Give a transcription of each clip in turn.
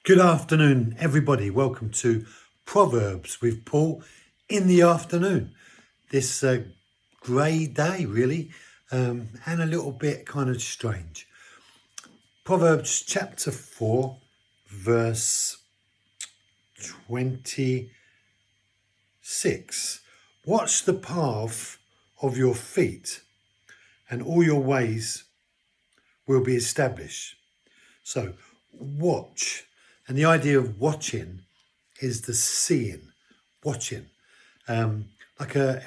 Good afternoon, everybody. Welcome to Proverbs with Paul in the afternoon. This grey day, really, and a little bit kind of strange. Proverbs chapter 4, verse 26. Watch the path of your feet, and all your ways will be established. So, watch. And the idea of watching is the seeing, watching. Ever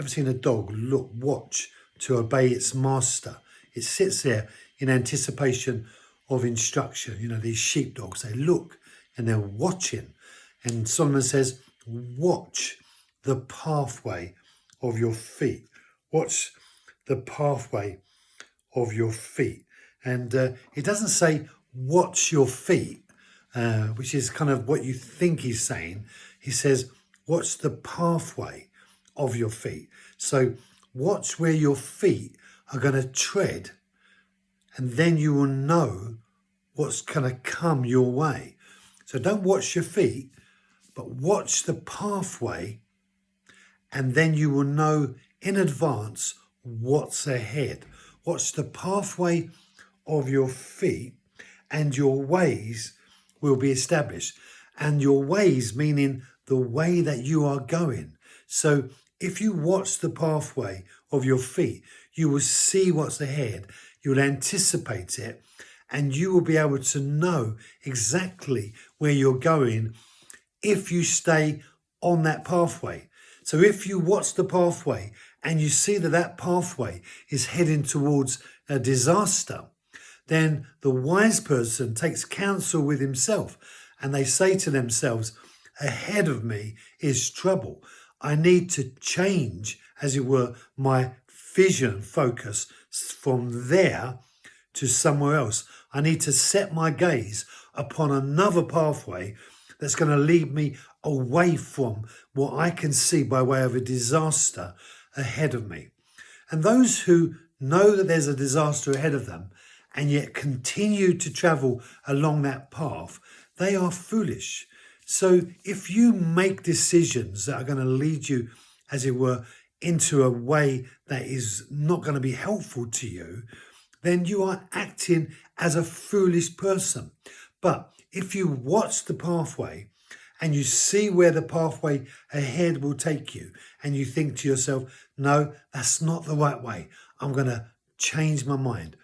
seen a dog watch to obey its master? It sits there in anticipation of instruction. You know, these sheepdogs, they look and they're watching. And Solomon says, watch the pathway of your feet. Watch the pathway of your feet. And it doesn't say, watch your feet. Which is kind of what you think he's saying. He says, watch the pathway of your feet. So watch where your feet are going to tread, and then you will know what's going to come your way. So don't watch your feet, but watch the pathway, and then you will know in advance what's ahead. Watch the pathway of your feet, and your ways will be established. And your ways, meaning the way that you are going. So if you watch the pathway of your feet, you will see what's ahead, you will anticipate it, and you will be able to know exactly where you're going if you stay on that pathway. So if you watch the pathway and you see that that pathway is heading towards a disaster, then the wise person takes counsel with himself, and they say to themselves, ahead of me is trouble. I need to change, as it were, my vision focus from there to somewhere else. I need to set my gaze upon another pathway that's going to lead me away from what I can see by way of a disaster ahead of me. And those who know that there's a disaster ahead of them and yet continue to travel along that path, they are foolish. So if you make decisions that are going to lead you, as it were, into a way that is not going to be helpful to you, then you are acting as a foolish person. But if you watch the pathway and you see where the pathway ahead will take you, and you think to yourself, no, that's not the right way, I'm going to change my mind.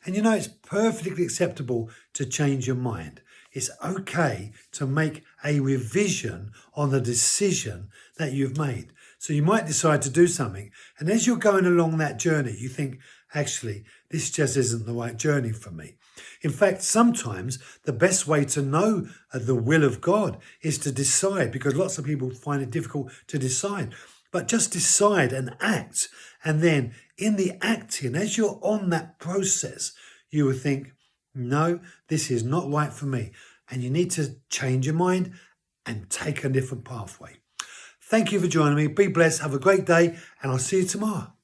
And you know, it's perfectly acceptable to change your mind. It's okay to make a revision on the decision that you've made. So you might decide to do something, and as you're going along that journey, you think, actually, this just isn't the right journey for me. In fact, sometimes the best way to know the will of God is to decide, because lots of people find it difficult to decide. But just decide and act. And then in the acting, as you're on that process, you will think, no, this is not right for me. And you need to change your mind and take a different pathway. Thank you for joining me. Be blessed. Have a great day. And I'll see you tomorrow.